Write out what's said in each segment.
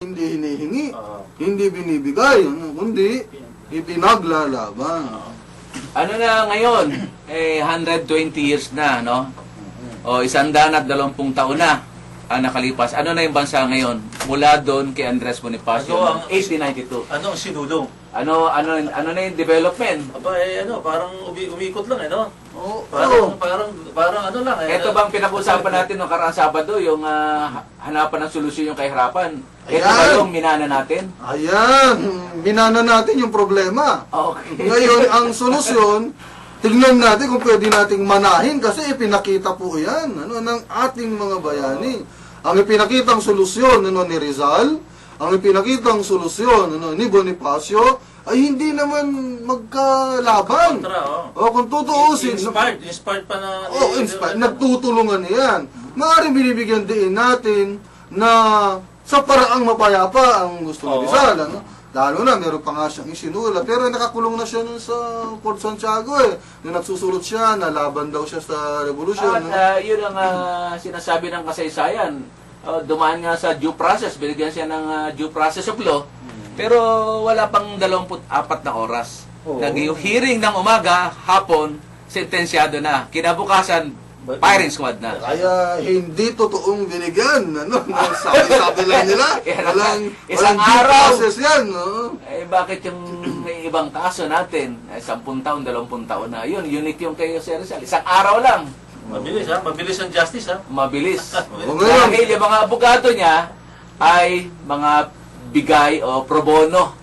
Hindi hinihingi, hindi binibigay, kundi ipinaglalaban. Ano na ngayon? 120 years na, no? O 120 taon na ang nakalipas. Ano na yung bansa ngayon? Mula doon kay Andres Bonifacio, Ano ang 1892. Ano ang sinulong? Ano na yung development? Aba, parang umikot lang, no? Oo. Parang ano lang, Ito bang pinag-usapan natin noong karaang Sabado, yung hanapan ng solusyon yung kahirapan? Ito Ayan. ba yung minana natin? Ayan, minana natin yung problema. Okay. Ngayon, ang solusyon, tignan natin kung pwede nating manahin kasi ipinakita po yan ng ating mga bayani. Ang ipinakitang solusyon ni Rizal, ang ipinakitang solusyon ni Bonifacio, ay hindi naman magkalaban. O kung tutuusin, Inspired pa na... inspired, nagtutulungan yan. Maaaring binibigyan din natin na sa paraang mapayapa ang gusto ni Rizal. Lalo na, meron pa nga siyang isinula. Pero nakakulong na siya nun sa Fort Santiago Nung nagsusulot siya, nalaban daw siya sa revolusyon. At yun ang sinasabi ng kasaysayan. Dumaan nga sa due process, binigyan siya ng due process of law. Pero wala pang 24 na oras. Nag-hearing ng umaga, hapon, sentensyado na. Kinabukasan, firing squad na. Kaya hindi totoong binigyan. Sabi lang nila. Walang due process yan. Bakit yung may ibang kaso natin, 10 taon, 20 taon na. Yun, unique yung kay Jose Rizal. Isang araw lang. Mabilis, Mabilis ang justice, Mabilis. Ngayon, Dahil yung mga abogado niya ay mga bigay o pro bono,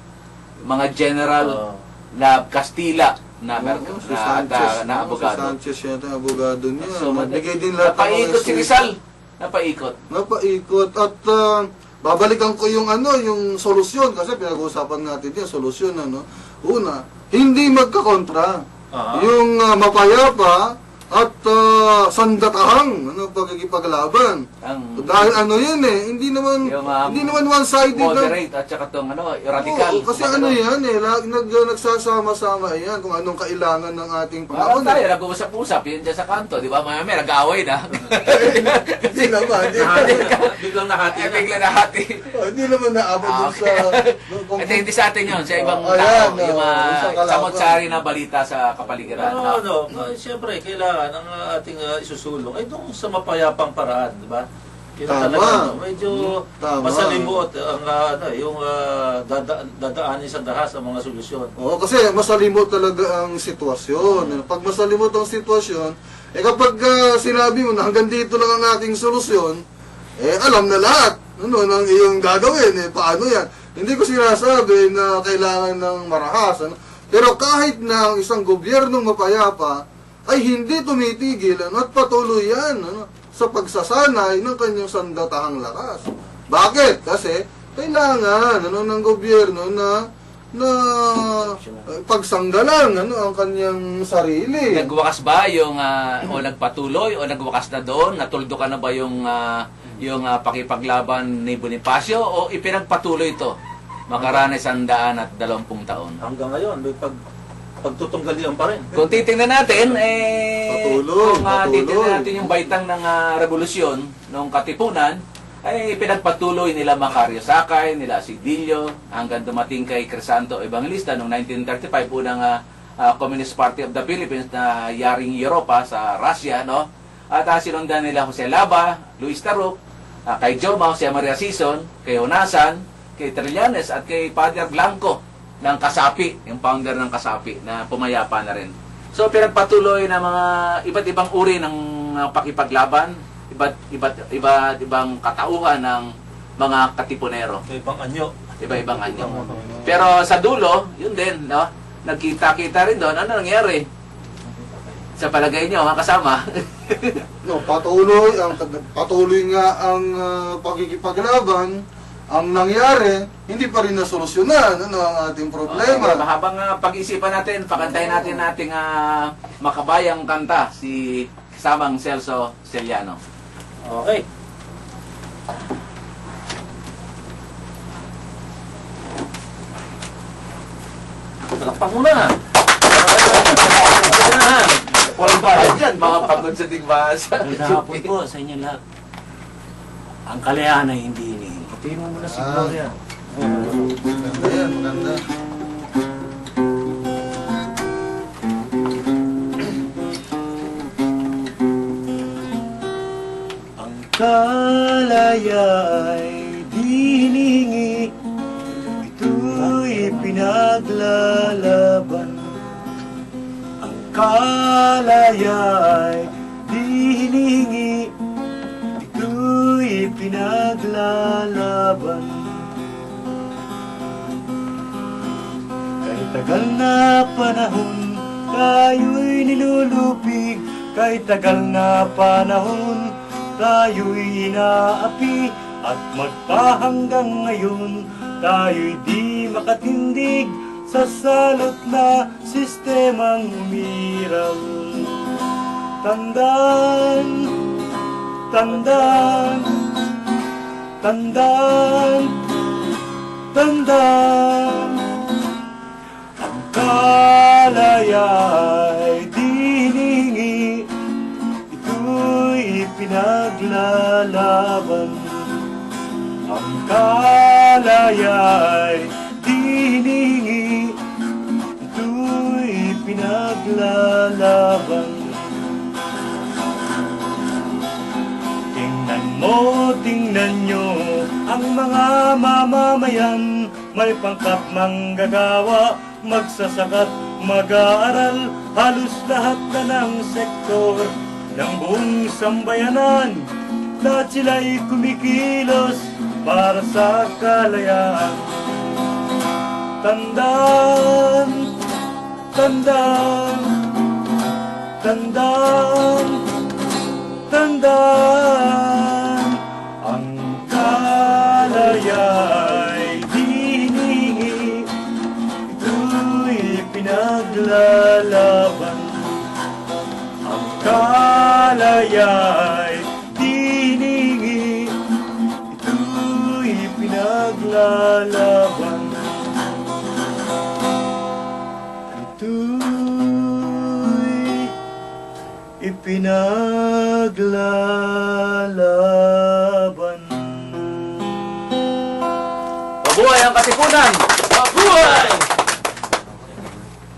mga general na Kastila na si Sanchez, na abogado. Si Sanchez yata abogado niya. So, Nagbigay din lahat ng napaikot si Rizal. Napaikot. Napaikot. At babalikan ko yung yung solusyon kasi pinag-uusapan natin yung solusyon. Una, hindi magkakontra. Yung mapayapa at sandatahang pagkikipaglaban. Dahil yan hindi naman one-sided. Moderate at saka itong radical. Oo, kasi yan nagsasama-sama yan kung anong kailangan ng ating Parang panahon. tayo, nag-uusap-usap yun dyan sa kanto, di ba? Maya-maya, nag-aaway na. Hindi naman. Biglang nahati na. Bigla nahati. Hindi naman naabot dun sa... Ito hindi sa atin yun, sa ibang ayan, tao. Yung sa kalaban. samot-sari na balita sa kapaligiran. Siyempre, kailangan ang ating isusulong ay doon sa mapayapang paraan, di ba? Yun Tama. talaga, medyo Tama. masalimuot ang yung dadaanin sa dahas ang mga solusyon. Oo, kasi masalimot talaga ang sitwasyon. Pag masalimot ang sitwasyon, kapag sinabi mo na hanggang dito lang ang ating solusyon, alam na lahat. Ang iyong gagawin, paano yan? Hindi ko sinasabi na kailangan ng marahas. Pero kahit na ang isang gobyernong mapayapa, ay hindi tumitigil at patuloy yan sa pagsasanay ng kanyang sandatahang lakas. Bakit? Kasi kailangan ng gobyerno na pagsanggalang ang kanyang sarili. Nagwakas ba yung, o nagpatuloy, o nagwakas na doon? Natuldo ka na ba yung pakipaglaban ni Bonifacio, o ipinagpatuloy ito? Makaraan 120 taon. Hanggang ngayon, may pagtutunggali pa rin. Kung titingnan natin, Patuloy. titingnan natin yung baitang ng revolusyon, ng Katipunan, ay pinagpatuloy nila Macario Sakay, nila Asigdillo, hanggang dumating kay Crisanto Evangelista noong 1935, unang Communist Party of the Philippines na yaring Europa sa Russia, no? At sinundan nila Jose Lava, Luis Taruk, kay Joma, Jose Maria Sison, kay Honasan, kay Trillanes, at kay Father Blanco ng Kasapi, yung founder ng Kasapi, na pumayapa na rin. So, pinagpatuloy na mga iba't ibang uri ng pakipaglaban, iba't ibang katauhan ng mga katipunero. Ibang anyo. Iba-ibang anyo. Pero sa dulo, yun din, no? Nagkita-kita rin doon. Ano nangyari? Sa palagay nyo, mga kasama? Patuloy nga ang pagkikipaglaban. Ang nangyari, hindi pa rin nasolusyonan ang ating problema. Habang pag-isipan natin, pakantayin natin ating makabayang kanta, si Samang Celso Celiano. Okay. Talakpak mo na. Walang bayad yan, mga pagod sa digbasa. Magandang hapon po sa inyo lahat. Ang kalayahan ay hindi hinihingi. Tingin mo muna si Gloria. Maganda yan, maganda. Ang kalaya ay di hiningi, ito'y pinaglalaban. Ang kalaya ay di hiningi, ito'y pinaglalaban. Kahit tagal na panahon, tayo'y nilulupig. Kahit tagal na panahon, tayo'y inaapi. At magpahanggang ngayon, tayo'y di makatindig sa salot na sistemang umiral. Tandaan, tandaan, tandaan, tandaan. Ang kalaya ay di hiningi, ito'y pinaglalaban. Ang kalaya ay di hiningi, ito'y pinaglalaban. Tingnan nyo ang mga mamamayan, may pangkat manggagawa, magsasakat, mag-aaral, halos lahat na ng sektor ng buong sambayanan. Lahat sila'y kumikilos para sa kalayaan. Tandaan, tandaan, tandaan, tandaan. Ang kalaya ay di hiningi, ito'y pinaglalaban. Ang kalaya ay di hiningi, ito'y pinaglalaban. Ito'y ipinaglalaban. Mabuhay ang Katipunan! Mabuhay!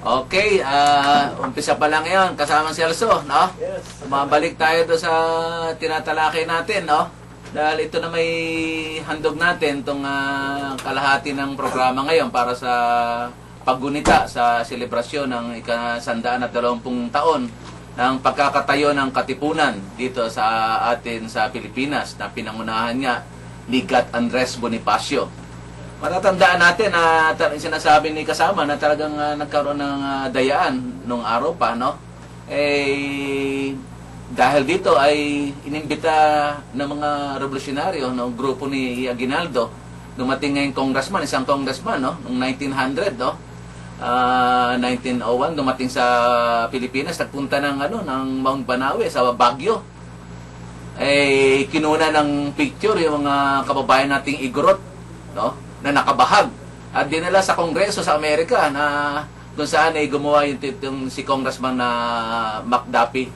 Okay, umpisa pa lang yan, kasama si Also, no? Yes. Mabalik tayo doon sa tinatalakay natin, no? Dahil ito na may handog natin, itong kalahati ng programa ngayon para sa paggunita sa selebrasyon ng ika-120 taon ng pagkakatayo ng Katipunan dito sa atin sa Pilipinas na pinangunahan niya ni Gat Andres Bonifacio. Matatandaan natin na sinasabi ni kasama na talagang nagkaroon ng dayaan nung araw pa, no? Dahil dito ay inimbita ng mga revolusyonaryo ng grupo ni Aguinaldo. Dumating ngayong congressman, isang congressman, no? Noong 1900, no? 1901 dumating sa Pilipinas, nagpunta ng ng Mount Banawe sa Baguio. Kinuna ng picture yung mga kababayan nating Igorot, no? Na nakabahag at dinala sa Kongreso sa Amerika na kung saan ay gumawa yung si Congressman na McDuffie.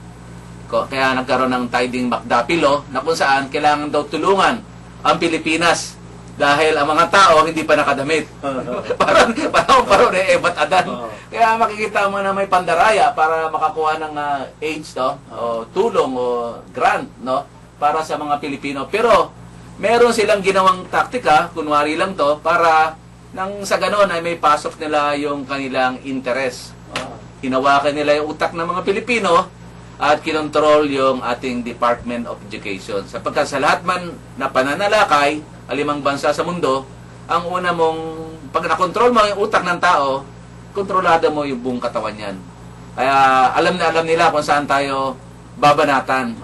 Kaya nagkaroon ng tiding McDuffie law na kung saan kailangan daw tulungan ang Pilipinas dahil ang mga tao hindi pa nakadamit. parang ebat adan. Kaya makikita mo na may pandaraya para makakuha ng aids, no? O tulong o grant, no? Para sa mga Pilipino. Pero meron silang ginawang taktika, kunwari lang to, para nang sa ganon ay may pasok nila yung kanilang interes. Hinawakan nila yung utak ng mga Pilipino at kinontrol yung ating Department of Education. Sapagkat sa lahat man na pananalakay, alimang bansa sa mundo, ang una mong, pag nakontrol mo yung utak ng tao, kontrolado mo yung buong katawan yan. Kaya alam na alam nila kung saan tayo babanatan.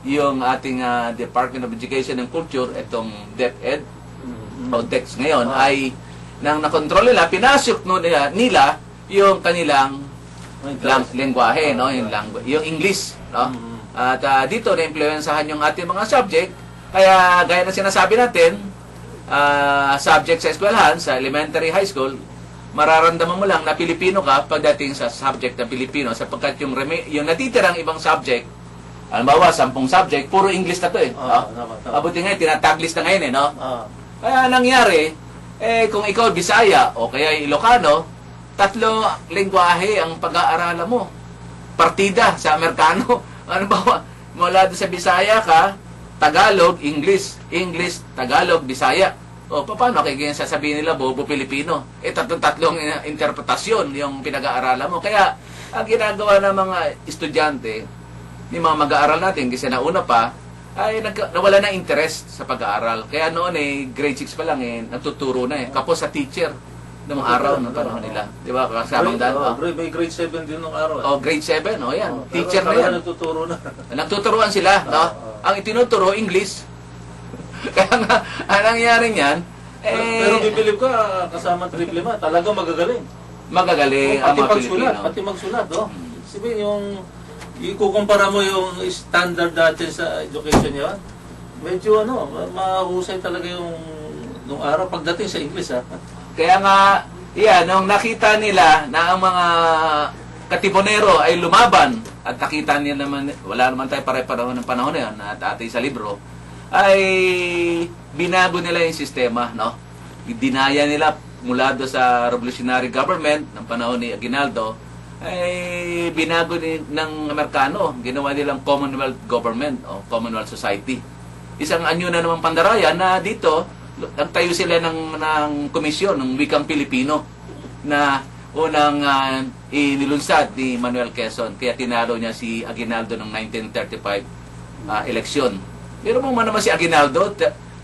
Yung ating Department of Education and Culture, itong DepEd, o DEX ngayon, ay nang nakontrol nila, pinasok nila yung kanilang lengguwahe, no? Yung English, no? At dito na-influensahan yung ating mga subject. Kaya gaya na sinasabi natin, subject sa eskwelahan, sa elementary, high school, mararamdaman mo lang na Pilipino ka pagdating sa subject na Pilipino sapagkat yung natitirang ibang subject, halimbawa, 10 subject, puro English na to eh. Mabuti nga, tinataglis na ngayon eh, no? Kaya nangyari, kung ikaw Bisaya o kaya Ilocano, 3 lengguwahe ang pag-aaralan mo. Partida sa Amerikano. Ano ba? Mula doon sa Bisaya ka, Tagalog, English, English, Tagalog, Bisaya. O paano kaya sasabihin nila bobo Pilipino? Tatlong interpretasyon yung pinag-aaralan mo. Kaya ang ginagawa ng mga estudyante, yung mga mag-aaral natin, kasi nauna pa, ay nawala na interest sa pag-aaral. Kaya noon grade 6 pa lang nagtuturo na Kapos sa teacher ng mga araw ng panahon nila. Di ba? Kasamang daan. May grade 7 din nung araw. Grade 7, yan. Teacher na yan. Nagtuturo na. Nagtuturuan sila, no? Ang itinuturo, English. Kaya nga, ang nangyari niyan, Pero bibilib ka, kasama triple ma, talagang magagaling. magagaling ang Pati mga pagsulat, Pilipino. pati magsulat, no? Sabihin yung, ikukumpara mo yung standard natin sa education niya, medyo mahusay talaga yung nung araw pagdating sa English, ha? Kaya nga, nung nakita nila na ang mga katipunero ay lumaban at nakita nila naman, wala naman tayo pare-pareho ng panahon na yun at ating sa libro, ay binago nila yung sistema, no? Dinaya nila mula do sa revolutionary government ng panahon ni Aguinaldo, ay binago ng Amerikano, ginawa nilang Commonwealth Government o Commonwealth Society. Isang anyo na naman pandaraya na dito, nagtayo sila ng komisyon ng wikang Pilipino na unang inilunsad ni Manuel Quezon. Kaya tinalo niya si Aguinaldo ng 1935 eleksyon. Pero mo naman si Aguinaldo,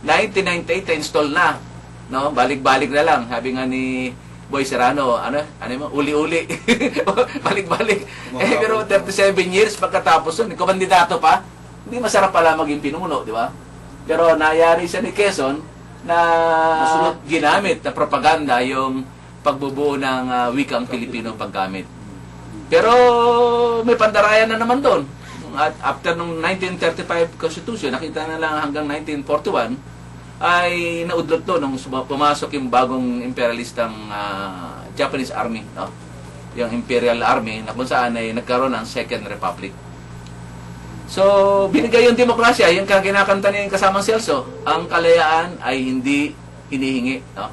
1998 install na. No, balik-balik na lang. Sabi nga ni Boy Serrano, mo, uli-uli. Balik-balik. Pero 37 years pagkatapos nun, kumandidato pa. Hindi masarap pala maging pinuno, di ba? Pero nayari siya ni Quezon na ginamit na propaganda yung pagbubuo ng wikang Pilipino paggamit. Pero may pandarayan na naman doon. At after nung 1935 Constitution, nakita na lang hanggang 1941, ay naudlot to nung pumasok yung bagong imperialistang Japanese Army, no? Yung Imperial Army na kung saan ay nagkaroon ng Second Republic. So, binigay yung demokrasya, yung kinakanta niya yung kasamang Celso, ang kalayaan ay hindi hinihingi, no?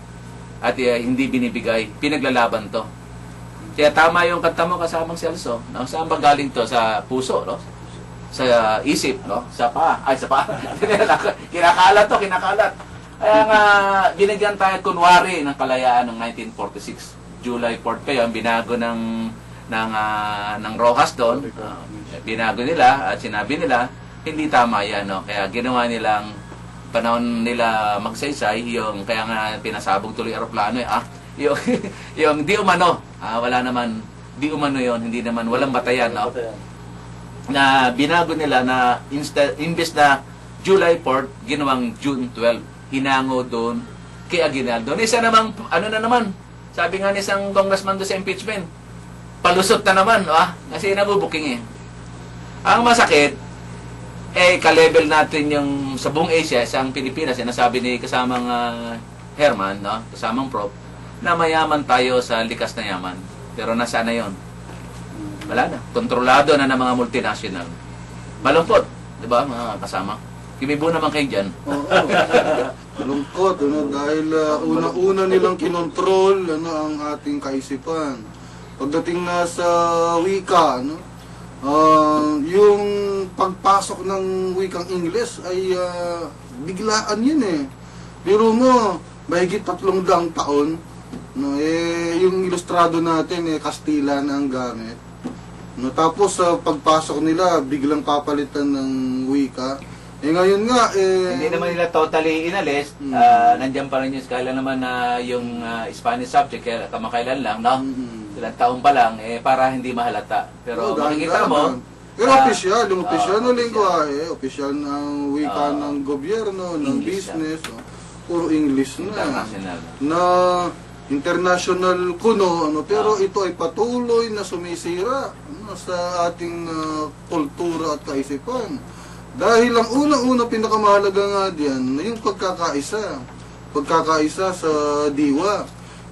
At hindi binibigay, pinaglalaban to. Kaya tama yung kanta mo kasamang Celso, no? Saan ba galing to? Sa puso, no? Sa isip, no? Sa paa. Ay, sa paa. Kinakalat to, kinakalat. Kaya nga, binigyan tayo kunwari ng kalayaan ng 1946. July 4 pa yun, binago ng Rojas doon. Binago nila at sinabi nila, hindi tama yan, no? Kaya ginawa nilang panahon nila magsaysay, yung kaya nga pinasabog tuloy aeroplano, yung di umano, wala naman, di umano yon, hindi naman, walang batayan, no? Na binago nila na imbes na July 4, ginawang June 12. Hinango doon kay Aguinaldo. Isa namang, na naman, sabi nga ni isang congressman doon sa impeachment, palusot na naman, kasi nabubuking Ang masakit, ka-level natin yung sa buong Asia, isang Pilipinas, sinasabi ni kasamang Herman, no? Kasamang Prof, na mayaman tayo sa likas na yaman. Pero nasaan na yon? Wala na. Kontrolado na ng mga multinational. Malungkot, di ba, mga kasama? Kimibo naman kayo dyan. Oo. Malungkot, dahil una-una nilang kinontrol ang ating kaisipan. Pagdating na sa wika, yung pagpasok ng wikang Ingles ay biglaan yun Pero mo, mahigit 3 taon, yung ilustrado natin, Kastila na ang gamit. Tapos sa pagpasok nila, biglang papalitan ng wika. Ngayon nga, hindi naman nila totally inalis. Nandiyan pa rin yung skala naman na yung Spanish subject, kaya kamakailan lang, no? Ilang taon pa lang, para hindi mahalata. Pero makikita mo, pero opisyal, yung opisyal ng lingwahe, opisyal ng wika ng gobyerno, ng English business, puro English na. international. Na international kuno, pero ito ay patuloy na sumisira sa ating kultura at kaisipan. Dahil ang unang-una pinakamahalaga nga diyan, yung pagkakaisa. Pagkakaisa sa diwa.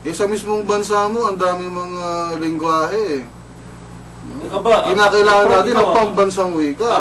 Sa mismong bansa mo, ang daming mga lingwahe. Kinakailangan natin ang pambansang wika.